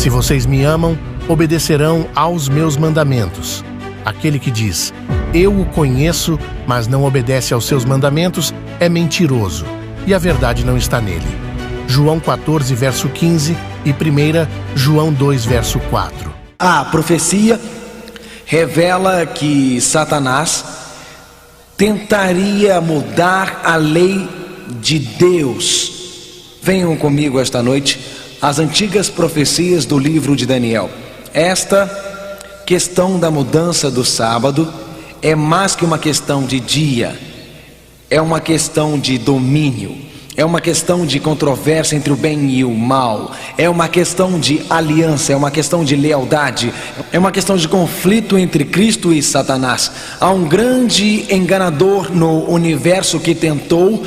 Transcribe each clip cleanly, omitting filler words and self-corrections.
Se vocês me amam, obedecerão aos meus mandamentos. Aquele que diz, eu o conheço, mas não obedece aos seus mandamentos, é mentiroso, e a verdade não está nele. João 14, verso 15 e 1 João 2, verso 4. A profecia revela que Satanás tentaria mudar a lei de Deus. Venham comigo esta noite às antigas profecias do livro de Daniel. Esta questão da mudança do sábado é mais que uma questão de dia, é uma questão de domínio, é uma questão de controvérsia entre o bem e o mal, é uma questão de aliança, é uma questão de lealdade, é uma questão de conflito entre Cristo e Satanás. Há um grande enganador no universo que tentou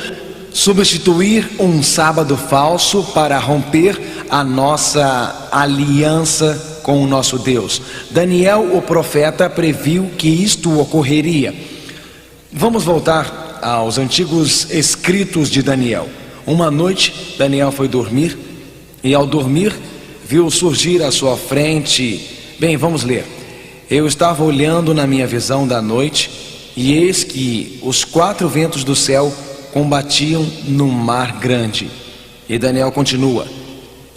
substituir um sábado falso para romper a nossa aliança com o nosso Deus. Daniel, o profeta, previu que isto ocorreria. Vamos voltar aos antigos escritos de Daniel. Uma noite, Daniel foi dormir e ao dormir, viu surgir à sua frente... Bem, vamos ler. Eu estava olhando na minha visão da noite e eis que os 4 ventos do céu combatiam no mar grande. E Daniel continua.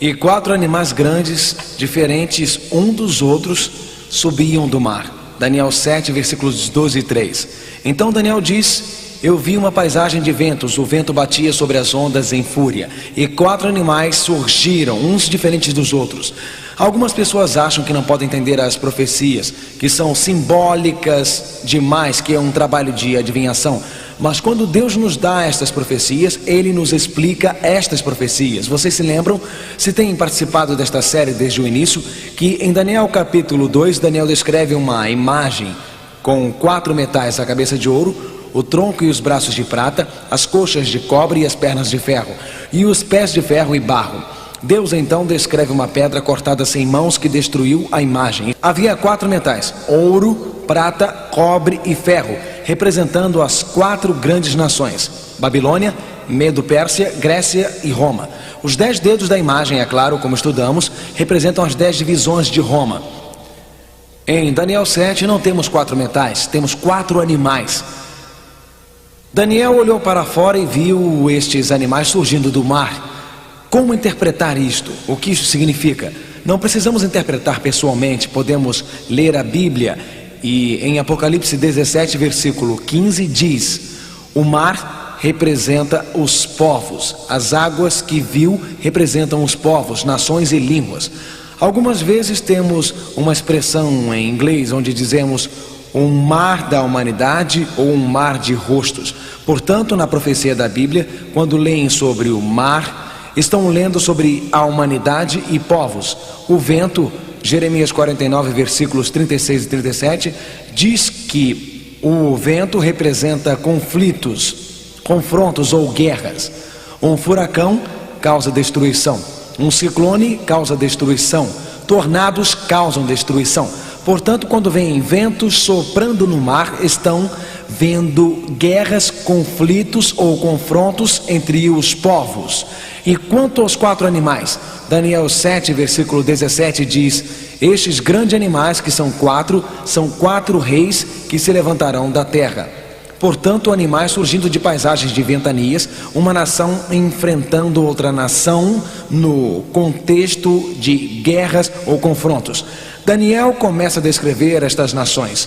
E 4 animais grandes, diferentes um dos outros, subiam do mar. Daniel 7, versículos 12 e 3. Então Daniel diz... Eu vi uma paisagem de ventos, o vento batia sobre as ondas em fúria, e 4 animais surgiram, uns diferentes dos outros. Algumas pessoas acham que não podem entender as profecias, que são simbólicas demais, que é um trabalho de adivinhação. Mas quando Deus nos dá estas profecias, Ele nos explica estas profecias. Vocês se lembram, se têm participado desta série desde o início, que em Daniel capítulo 2, Daniel descreve uma imagem com 4 metais, a cabeça de ouro, o tronco e os braços de prata, as coxas de cobre e as pernas de ferro, e os pés de ferro e barro. Deus então descreve uma pedra cortada sem mãos que destruiu a imagem. Havia 4 metais, ouro, prata, cobre e ferro, representando as 4 grandes nações, Babilônia, Medo-Pérsia, Grécia e Roma. Os 10 dedos da imagem, é claro, como estudamos, representam as 10 divisões de Roma. Em Daniel 7 não temos 4 metais, temos 4 animais. Daniel olhou para fora e viu estes animais surgindo do mar. Como interpretar isto? O que isso significa? Não precisamos interpretar pessoalmente, podemos ler a Bíblia. E em Apocalipse 17, versículo 15 diz: o mar representa os povos, as águas que viu representam os povos, nações e línguas. Algumas vezes temos uma expressão em inglês onde dizemos um mar da humanidade ou um mar de rostos. Portanto, na profecia da Bíblia, quando leem sobre o mar, estão lendo sobre a humanidade e povos. O vento, Jeremias 49, versículos 36 e 37, diz que o vento representa conflitos, confrontos ou guerras. Um furacão causa destruição. Um ciclone causa destruição. Tornados causam destruição. Portanto, quando vem ventos soprando no mar, estão vendo guerras, conflitos ou confrontos entre os povos. E quanto aos 4 animais, Daniel 7, versículo 17 diz: estes grandes animais, que são 4 reis que se levantarão da terra. Portanto, animais surgindo de paisagens de ventanias, uma nação enfrentando outra nação no contexto de guerras ou confrontos. Daniel começa a descrever estas nações.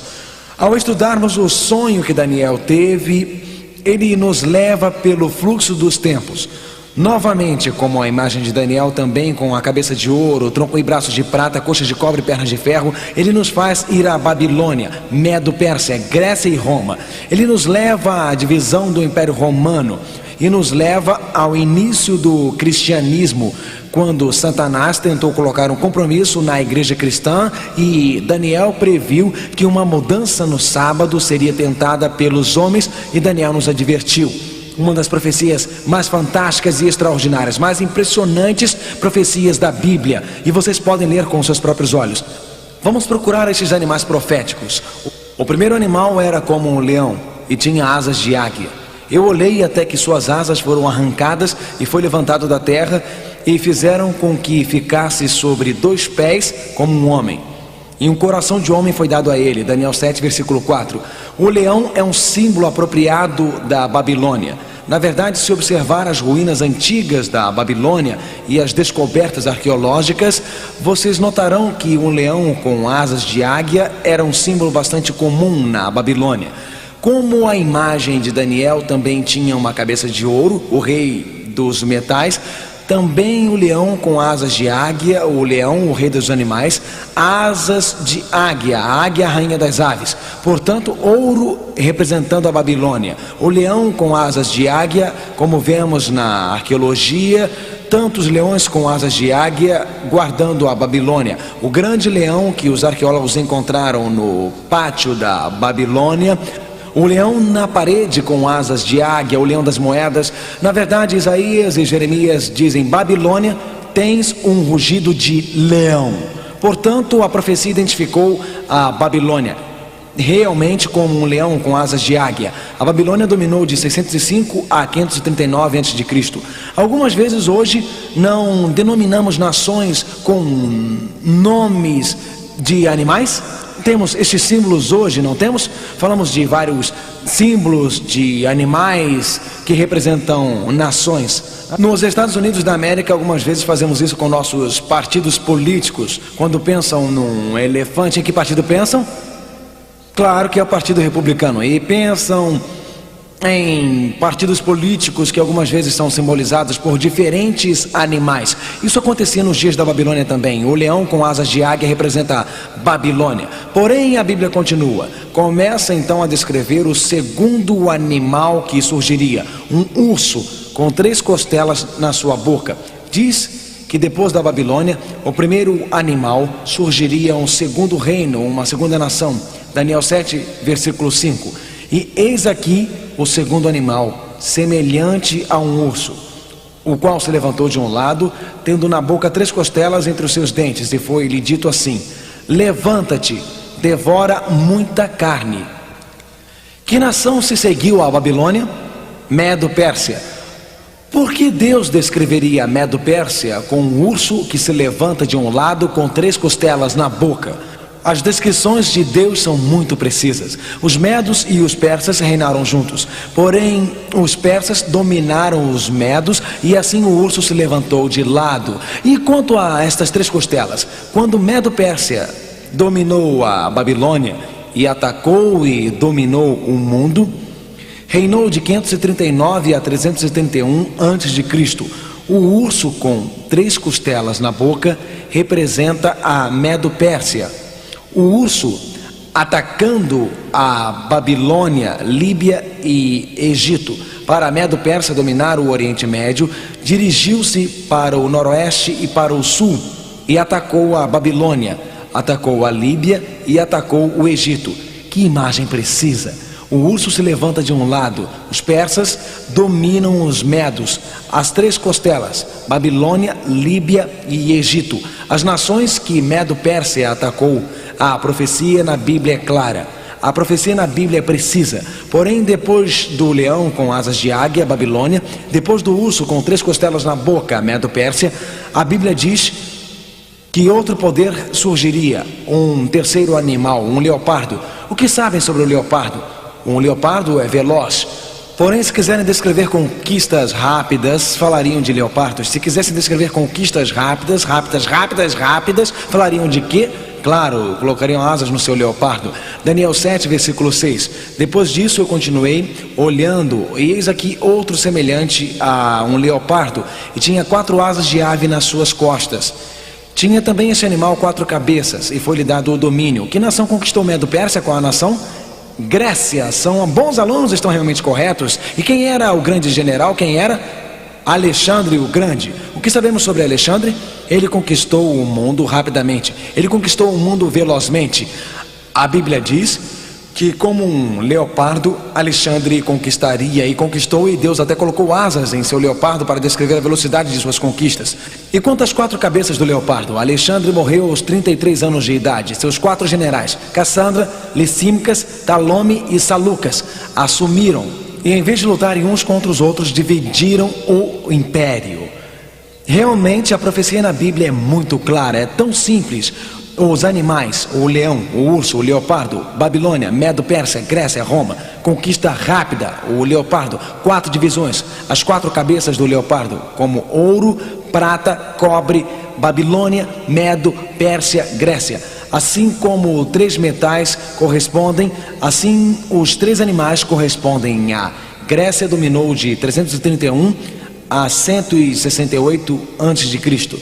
Ao estudarmos o sonho que Daniel teve, ele nos leva pelo fluxo dos tempos. Novamente, como a imagem de Daniel, também com a cabeça de ouro, tronco e braços de prata, coxas de cobre e pernas de ferro, ele nos faz ir à Babilônia, Medo-Pérsia, Grécia e Roma. Ele nos leva à divisão do Império Romano e nos leva ao início do cristianismo, quando Satanás tentou colocar um compromisso na igreja cristã e Daniel previu que uma mudança no sábado seria tentada pelos homens e Daniel nos advertiu. Uma das profecias mais fantásticas e extraordinárias, mais impressionantes profecias da Bíblia, e vocês podem ler com seus próprios olhos. Vamos procurar esses animais proféticos. O primeiro animal era como um leão e tinha asas de águia. Eu olhei até que suas asas foram arrancadas e foi levantado da terra, e fizeram com que ficasse sobre 2 pés como um homem. E um coração de homem foi dado a ele. Daniel 7, versículo 4. O leão é um símbolo apropriado da Babilônia. Na verdade, se observar as ruínas antigas da Babilônia e as descobertas arqueológicas, vocês notarão que um leão com asas de águia era um símbolo bastante comum na Babilônia. Como a imagem de Daniel também tinha uma cabeça de ouro, o rei dos metais, também o leão com asas de águia, o leão, o rei dos animais, asas de águia, a águia, a rainha das aves. Portanto, ouro representando a Babilônia. O leão com asas de águia, como vemos na arqueologia, tantos leões com asas de águia guardando a Babilônia. O grande leão que os arqueólogos encontraram no pátio da Babilônia, o leão na parede com asas de águia, o leão das moedas. Na verdade, Isaías e Jeremias dizem: Babilônia, tens um rugido de leão. Portanto, a profecia identificou a Babilônia realmente como um leão com asas de águia. A Babilônia dominou de 605 a 539 a.C. Algumas vezes hoje não denominamos nações com nomes de animais. Temos estes símbolos hoje, não temos? Falamos de vários símbolos de animais que representam nações. Nos Estados Unidos da América, algumas vezes fazemos isso com nossos partidos políticos. Quando pensam num elefante, em que partido pensam? Claro que é o Partido Republicano. E pensam em partidos políticos que algumas vezes são simbolizados por diferentes animais. Isso acontecia nos dias da Babilônia também. O leão com asas de águia representa a Babilônia. Porém, a Bíblia continua. Começa então a descrever o segundo animal que surgiria, um urso com 3 costelas na sua boca. Diz que depois da Babilônia, o primeiro animal surgiria um segundo reino, uma segunda nação. Daniel 7, versículo 5. E eis aqui o segundo animal, semelhante a um urso, o qual se levantou de um lado, tendo na boca 3 costelas entre os seus dentes, e foi-lhe dito assim: levanta-te, devora muita carne. Que nação se seguiu à Babilônia? Medo-Pérsia. Por que Deus descreveria a Medo-Pérsia com um urso que se levanta de um lado com 3 costelas na boca? As descrições de Deus são muito precisas. Os medos e os persas reinaram juntos. Porém, os persas dominaram os medos e assim o urso se levantou de lado. E quanto a estas 3 costelas, quando Medo-Pérsia dominou a Babilônia e atacou e dominou o mundo, reinou de 539 a 331 a.C. O urso com 3 costelas na boca representa a Medo-Pérsia. O urso, atacando a Babilônia, Líbia e Egito, para a Medo-Pérsia dominar o Oriente Médio, dirigiu-se para o noroeste e para o sul e atacou a Babilônia, atacou a Líbia e atacou o Egito. Que imagem precisa! O urso se levanta de um lado, os persas dominam os medos, as 3 costelas, Babilônia, Líbia e Egito. As nações que Medo-Pérsia atacou, a profecia na Bíblia é clara, a profecia na Bíblia é precisa. Porém, depois do leão com asas de águia, Babilônia, depois do urso com 3 costelas na boca, Medo-Pérsia, a Bíblia diz que outro poder surgiria, um terceiro animal, um leopardo. O que sabem sobre o leopardo? Um leopardo é veloz. Porém, se quiserem descrever conquistas rápidas, falariam de leopardos. Se quisessem descrever conquistas rápidas, falariam de quê? Claro, colocariam asas no seu leopardo. Daniel 7, versículo 6. Depois disso eu continuei olhando, e eis aqui outro semelhante a um leopardo, e tinha 4 asas de ave nas suas costas. Tinha também esse animal 4 cabeças, e foi-lhe dado o domínio. Que nação conquistou Medo-Pérsia? Qual a nação? Grécia. São bons alunos, estão realmente corretos. E quem era o grande general? Quem era? Alexandre o Grande. O que sabemos sobre Alexandre? Ele conquistou o mundo rapidamente. Ele conquistou o mundo velozmente. A Bíblia diz que como um leopardo, Alexandre conquistaria e conquistou, e Deus até colocou asas em seu leopardo para descrever a velocidade de suas conquistas. E quanto às 4 cabeças do leopardo, Alexandre morreu aos 33 anos de idade. Seus 4 generais, Cassandra, Licímicas, Talome e Salucas, assumiram, e em vez de lutarem uns contra os outros, dividiram o império. Realmente a profecia na Bíblia é muito clara, é tão simples. Os animais, o leão, o urso, o leopardo, Babilônia, Medo, Pérsia, Grécia, Roma. Conquista rápida, o leopardo, 4 divisões, as 4 cabeças do leopardo, como ouro, prata, cobre, Babilônia, Medo, Pérsia, Grécia. Assim como 3 metais correspondem, assim os 3 animais correspondem a Grécia dominou de 331 a 168 a.C.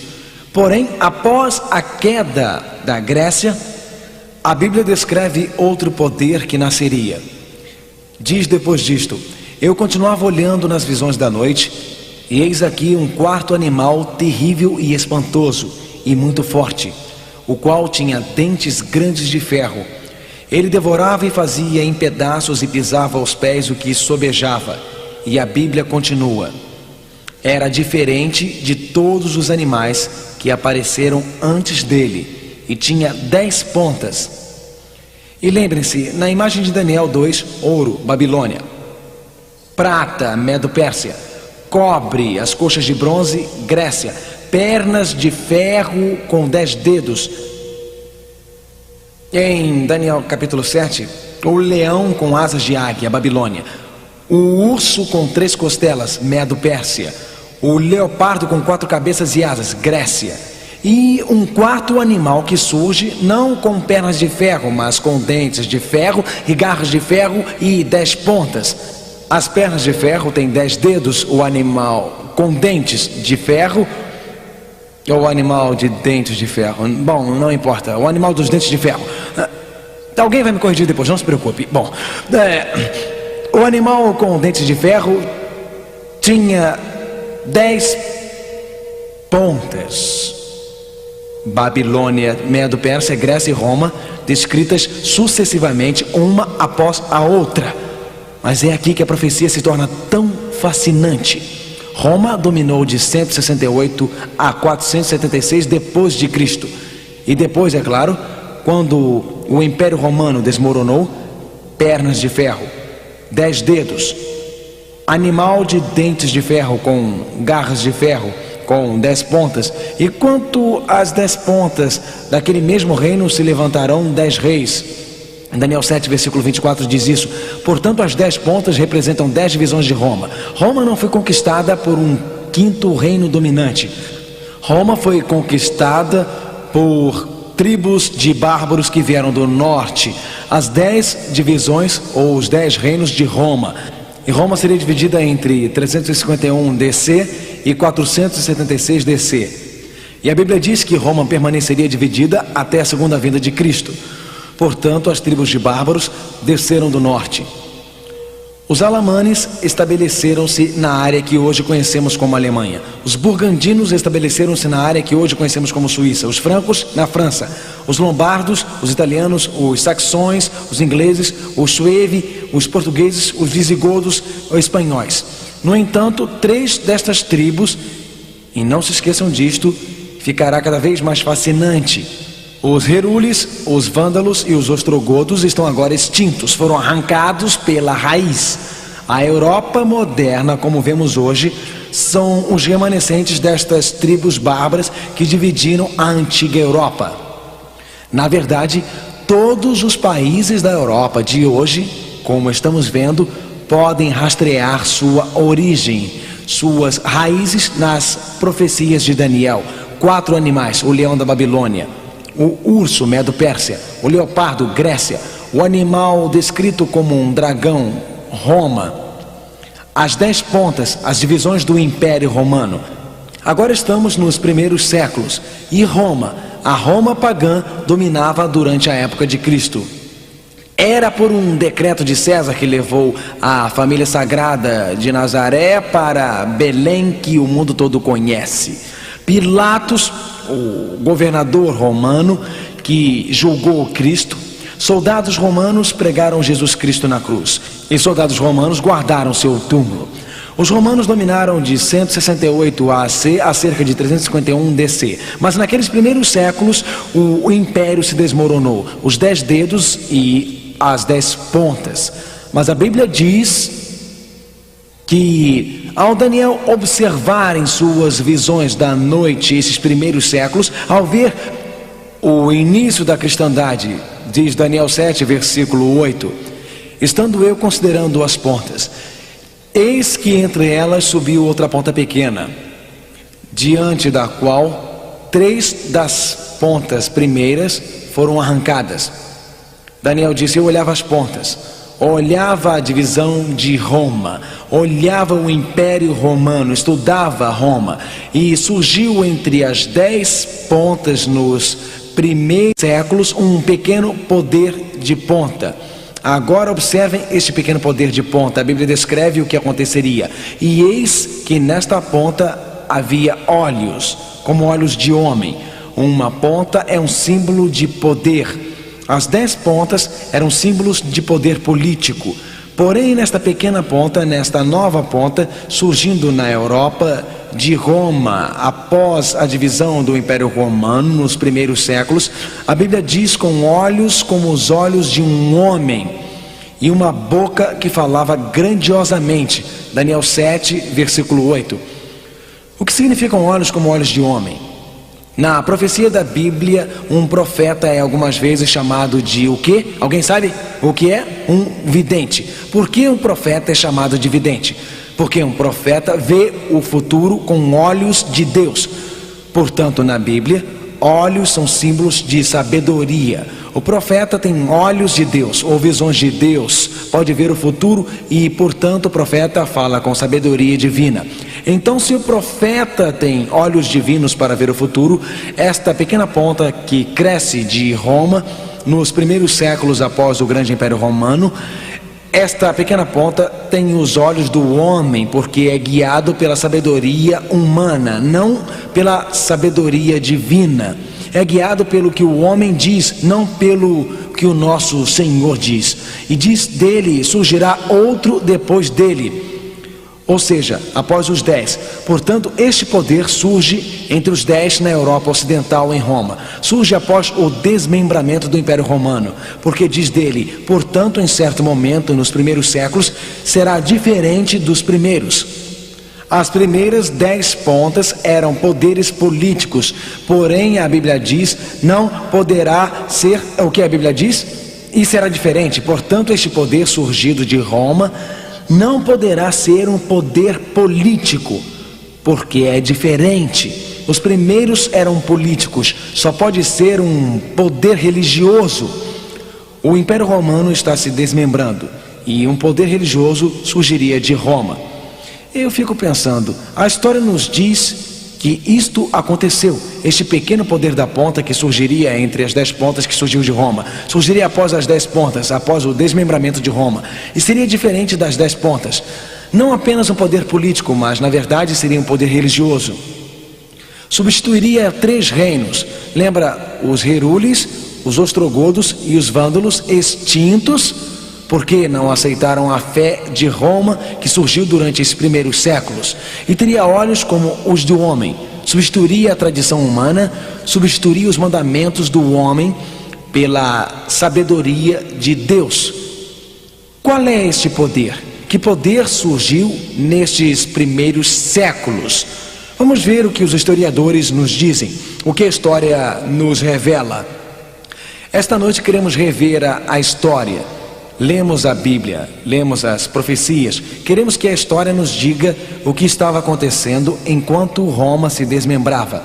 Porém, após a queda da Grécia, a Bíblia descreve outro poder que nasceria. Diz depois disto: eu continuava olhando nas visões da noite, e eis aqui um 4º animal terrível e espantoso, e muito forte, o qual tinha dentes grandes de ferro. Ele devorava e fazia em pedaços e pisava aos pés o que sobejava. E a Bíblia continua: era diferente de todos os animais que apareceram antes dele, e tinha 10 pontas. E lembrem-se, na imagem de Daniel 2, ouro, Babilônia, prata, Medo-Pérsia, cobre, as coxas de bronze, Grécia, pernas de ferro com 10 dedos. Em Daniel capítulo 7, o leão com asas de águia, Babilônia, o urso com 3 costelas, Medo-Pérsia, o leopardo com 4 cabeças e asas, Grécia, e um 4º animal que surge não com pernas de ferro, mas com dentes de ferro e garras de ferro e 10 pontas. As pernas de ferro têm 10 dedos, o animal com dentes de ferro, ou o animal de dentes de ferro, bom, não importa, o animal dos dentes de ferro. Alguém vai me corrigir depois, não se preocupe. Bom, o animal com dentes de ferro tinha 10 pontas. Babilônia, Medo, Pérsia, Grécia e Roma, descritas sucessivamente, uma após a outra. Mas é aqui que a profecia se torna tão fascinante. Roma dominou de 168 a 476 depois de Cristo. E depois, é claro, quando o Império Romano desmoronou, pernas de ferro, 10 dedos, animal de dentes de ferro com garras de ferro, com 10 pontas. E quanto às 10 pontas daquele mesmo reino se levantarão 10 reis. Daniel 7, versículo 24 diz isso. Portanto, as 10 pontas representam 10 divisões de Roma. Roma não foi conquistada por um 5º reino dominante. Roma foi conquistada por tribos de bárbaros que vieram do norte. As 10 divisões, ou os 10 reinos de Roma. E Roma seria dividida entre 351 DC e 476 DC. E a Bíblia diz que Roma permaneceria dividida até a segunda vinda de Cristo. Portanto, as tribos de bárbaros desceram do norte. Os alamanes estabeleceram-se na área que hoje conhecemos como Alemanha. Os burgundinos estabeleceram-se na área que hoje conhecemos como Suíça. Os francos na França. Os lombardos, os italianos, os saxões, os ingleses, os suevi, os portugueses, os visigodos, os espanhóis. No entanto, 3 destas tribos, e não se esqueçam disto, ficará cada vez mais fascinante. Os herules, os vândalos e os ostrogodos estão agora extintos, foram arrancados pela raiz. A Europa moderna, como vemos hoje, são os remanescentes destas tribos bárbaras que dividiram a antiga Europa. Na verdade, todos os países da Europa de hoje, como estamos vendo, podem rastrear sua origem, suas raízes nas profecias de Daniel. 4 animais, o leão da Babilônia, o urso, Medo-Pérsia, o leopardo, Grécia, o animal descrito como um dragão, Roma, as 10 pontas, as divisões do Império Romano. Agora estamos nos primeiros séculos e Roma, a Roma pagã, dominava durante a época de Cristo. Era por um decreto de César que levou a família sagrada de Nazaré para Belém, que o mundo todo conhece. Pilatos, o governador romano que julgou Cristo, soldados romanos pregaram Jesus Cristo na cruz e soldados romanos guardaram seu túmulo. Os romanos dominaram de 168 AC a cerca de 351 DC, mas naqueles primeiros séculos o império se desmoronou, os 10 dedos e as 10 pontas. Mas a Bíblia diz que ao Daniel observar em suas visões da noite esses primeiros séculos, ao ver o início da cristandade, diz Daniel 7, versículo 8, estando eu considerando as pontas, eis que entre elas subiu outra ponta pequena, diante da qual 3 das pontas primeiras foram arrancadas. Daniel disse: eu olhava as pontas, olhava a divisão de Roma, olhava o Império Romano, estudava Roma, e surgiu entre as 10 pontas nos primeiros séculos um pequeno poder de ponta. Agora observem este pequeno poder de ponta. A Bíblia descreve o que aconteceria: e eis que nesta ponta havia olhos, como olhos de homem. Uma ponta é um símbolo de poder. As 10 pontas eram símbolos de poder político. Porém, nesta pequena ponta, nesta nova ponta, surgindo na Europa de Roma, após a divisão do Império Romano nos primeiros séculos, a Bíblia diz: com olhos como os olhos de um homem, e uma boca que falava grandiosamente. Daniel 7, versículo 8. O que significam olhos como olhos de homem? Na profecia da Bíblia, um profeta é algumas vezes chamado de o quê? Alguém sabe o que é? Um vidente. Por que um profeta é chamado de vidente? Porque um profeta vê o futuro com olhos de Deus. Portanto, na Bíblia, olhos são símbolos de sabedoria. O profeta tem olhos de Deus, ou visões de Deus, pode ver o futuro e, portanto, o profeta fala com sabedoria divina. Então, se o profeta tem olhos divinos para ver o futuro, esta pequena ponta que cresce de Roma, nos primeiros séculos após o grande Império Romano, esta pequena ponta tem os olhos do homem, porque é guiado pela sabedoria humana, não pela sabedoria divina. É guiado pelo que o homem diz, não pelo que o nosso Senhor diz. E diz: dele surgirá outro depois dele, ou seja, após os 10. Portanto, este poder surge entre os 10 na Europa Ocidental, em Roma. Surge após o desmembramento do Império Romano, porque diz dele: portanto, em certo momento, nos primeiros séculos, será diferente dos primeiros. As primeiras 10 pontas eram poderes políticos, porém a Bíblia diz: não poderá ser o que a Bíblia diz, e será diferente. Portanto, este poder surgido de Roma não poderá ser um poder político, porque é diferente. Os primeiros eram políticos, só pode ser um poder religioso. O Império Romano está se desmembrando e um poder religioso surgiria de Roma. Eu fico pensando, a história nos diz que isto aconteceu. Este pequeno poder da ponta que surgiria entre as 10 pontas que surgiu de Roma, surgiria após as 10 pontas, após o desmembramento de Roma, e seria diferente das 10 pontas. Não apenas um poder político, mas na verdade seria um poder religioso. Substituiria 3 reinos. Lembra os Herules, os ostrogodos e os vândalos, extintos porque não aceitaram a fé de Roma que surgiu durante esses primeiros séculos. E teria olhos como os do homem. Substituiria a tradição humana, substituiria os mandamentos do homem pela sabedoria de Deus. Qual é este poder? Que poder surgiu nestes primeiros séculos? Vamos ver o que os historiadores nos dizem, o que a história nos revela. Esta noite queremos rever a história. Lemos a Bíblia, lemos as profecias, queremos que a história nos diga o que estava acontecendo enquanto Roma se desmembrava.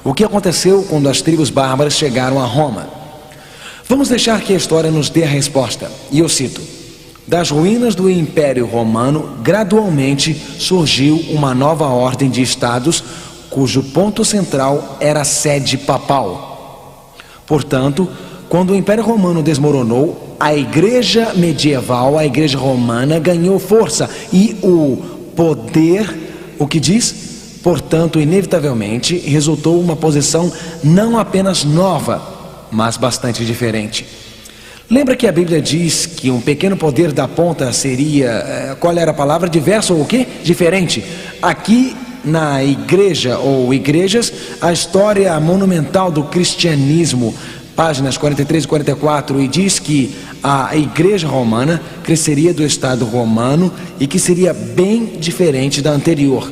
O que aconteceu quando as tribos bárbaras chegaram a Roma. Vamos deixar que a história nos dê a resposta. E eu cito: das ruínas do Império Romano, gradualmente surgiu uma nova ordem de estados, cujo ponto central era a sede papal. Portanto, quando o Império Romano desmoronou, a igreja medieval, a igreja romana, ganhou força e o poder, o que diz? Portanto, inevitavelmente, resultou uma posição não apenas nova, mas bastante diferente. Lembra que a Bíblia diz que um pequeno poder da ponta seria, qual era a palavra? Diverso ou o quê? Diferente. Aqui na igreja ou igrejas, a história monumental do cristianismo páginas 43 e 44, e diz que a igreja romana cresceria do Estado romano e que seria bem diferente da anterior.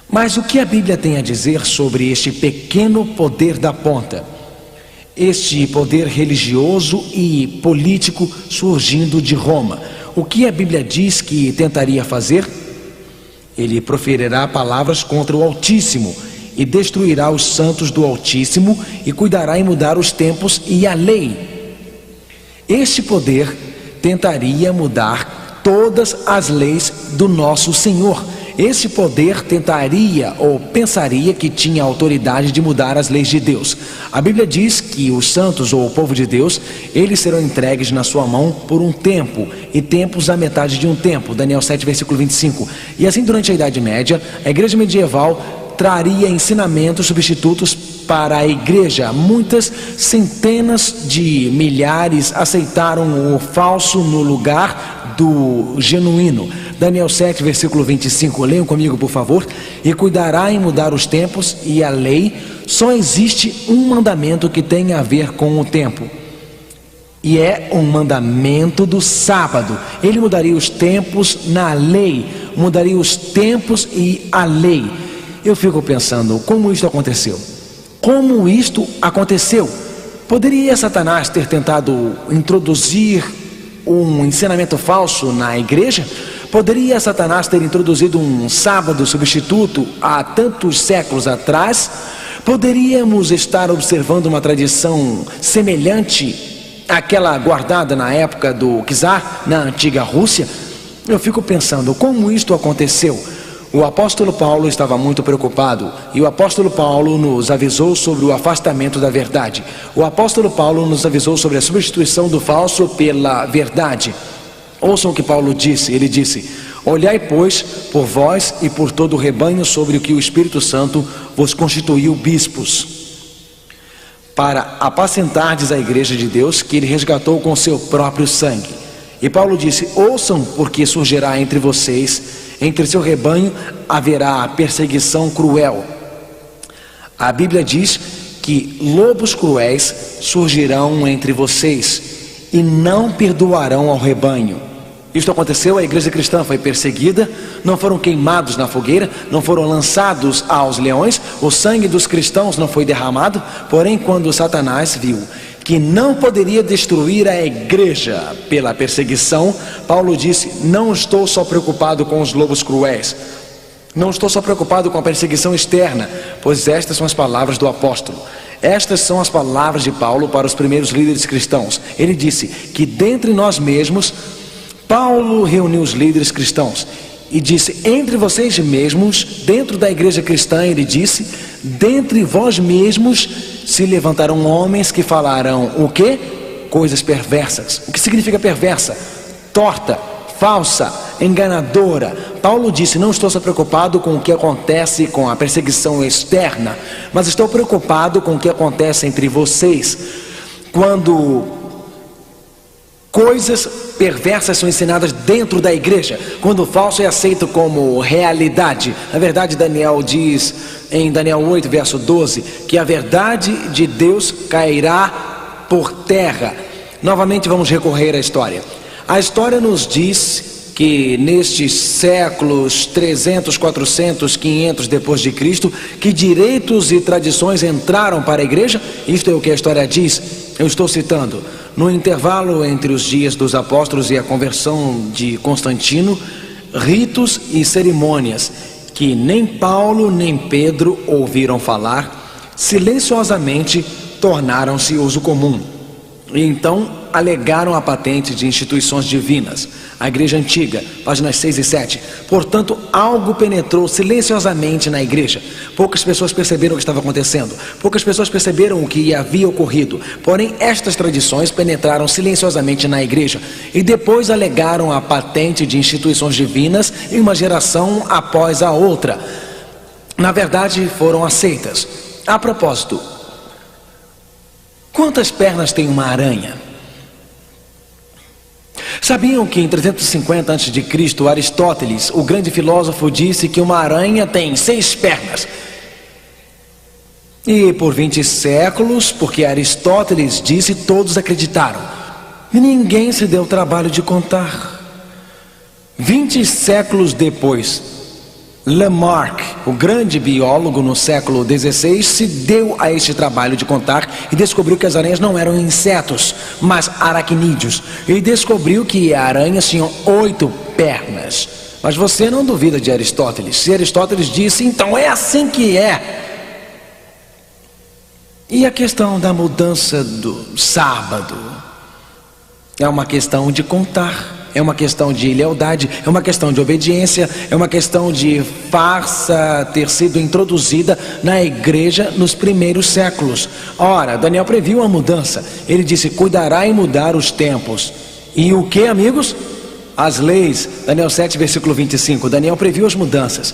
Mas o que a Bíblia tem a dizer sobre este pequeno poder da ponta? Este poder religioso e político surgindo de Roma. O que a Bíblia diz que tentaria fazer? Ele proferirá palavras contra o Altíssimo e destruirá os santos do Altíssimo e cuidará em mudar os tempos e a lei. Este poder tentaria mudar todas as leis do nosso Senhor. Esse poder tentaria ou pensaria que tinha autoridade de mudar as leis de Deus. A Bíblia diz que os santos ou o povo de Deus, eles serão entregues na sua mão por um tempo, e tempos a metade de um tempo. Daniel 7, versículo 25. E assim, durante a Idade Média, a igreja medieval traria ensinamentos substitutos para a igreja. Muitas centenas de milhares aceitaram o falso no lugar do genuíno. Daniel 7, versículo 25, leiam comigo, por favor. E cuidará em mudar os tempos e a lei. Só existe um mandamento que tem a ver com o tempo, e é um mandamento do sábado. Ele mudaria os tempos na lei, mudaria os tempos e a lei. Eu fico pensando, como isto aconteceu? Como isto aconteceu? Poderia Satanás ter tentado introduzir um ensinamento falso na igreja? Poderia Satanás ter introduzido um sábado substituto há tantos séculos atrás? Poderíamos estar observando uma tradição semelhante àquela guardada na época do czar, na antiga Rússia? Eu fico pensando, como isto aconteceu? O apóstolo Paulo estava muito preocupado, e o apóstolo Paulo nos avisou sobre o afastamento da verdade. O apóstolo Paulo nos avisou sobre a substituição do falso pela verdade. Ouçam o que Paulo disse. Ele disse: olhai, pois, por vós e por todo o rebanho sobre o que o Espírito Santo vos constituiu bispos, para apacentardes a igreja de Deus, que ele resgatou com seu próprio sangue. E Paulo disse: ouçam, porque surgirá entre vocês, entre seu rebanho haverá perseguição cruel. A Bíblia diz que lobos cruéis surgirão entre vocês e não perdoarão ao rebanho. Isto aconteceu, a igreja cristã foi perseguida, não foram queimados na fogueira, não foram lançados aos leões, o sangue dos cristãos não foi derramado. Porém, quando Satanás viu que não poderia destruir a igreja pela perseguição, Paulo disse: não estou só preocupado com os lobos cruéis, não estou só preocupado com a perseguição externa, pois estas são as palavras do apóstolo. Estas são as palavras de Paulo para os primeiros líderes cristãos. Ele disse que dentre nós mesmos, Paulo reuniu os líderes cristãos e disse: entre vocês mesmos, dentro da igreja cristã, ele disse, dentre vós mesmos se levantarão homens que falarão o quê? Coisas perversas. O que significa perversa? Torta, falsa, enganadora. Paulo disse: não estou só preocupado com o que acontece com a perseguição externa, mas estou preocupado com o que acontece entre vocês, quando coisas perversas são ensinadas dentro da igreja, quando o falso é aceito como realidade. Na verdade, Daniel diz em Daniel 8, verso 12, que a verdade de Deus cairá por terra. Novamente vamos recorrer à história. A história nos diz que nestes séculos 300, 400, 500 depois de Cristo, que direitos e tradições entraram para a igreja. Isto é o que a história diz. Eu estou citando: no intervalo entre os dias dos apóstolos e a conversão de Constantino, ritos e cerimônias que nem Paulo nem Pedro ouviram falar, silenciosamente tornaram-se uso comum. E então alegaram a patente de instituições divinas. A igreja antiga, páginas 6 e 7. Portanto, algo penetrou silenciosamente na igreja. Poucas pessoas perceberam o que estava acontecendo. Poucas pessoas perceberam o que havia ocorrido. Porém, estas tradições penetraram silenciosamente na igreja e depois alegaram a patente de instituições divinas em uma geração após a outra. Na verdade, foram aceitas. A propósito, quantas pernas tem uma aranha? Sabiam que em 350 a.C., Aristóteles, o grande filósofo, disse que uma aranha tem 6 pernas? E por 20 séculos, porque Aristóteles disse, todos acreditaram. E ninguém se deu o trabalho de contar. 20 séculos depois, Lamarck, o grande biólogo no século XVI, se deu a este trabalho de contar e descobriu que as aranhas não eram insetos, mas aracnídeos. E descobriu que aranhas tinham 8 pernas. Mas você não duvida de Aristóteles. Se Aristóteles disse, então é assim que é. E a questão da mudança do sábado? É uma questão de contar, é uma questão de lealdade, é uma questão de obediência, é uma questão de farsa ter sido introduzida na igreja nos primeiros séculos. Ora, Daniel previu a mudança. Ele disse, cuidará em mudar os tempos. E o que, amigos? As leis. Daniel 7, versículo 25. Daniel previu as mudanças.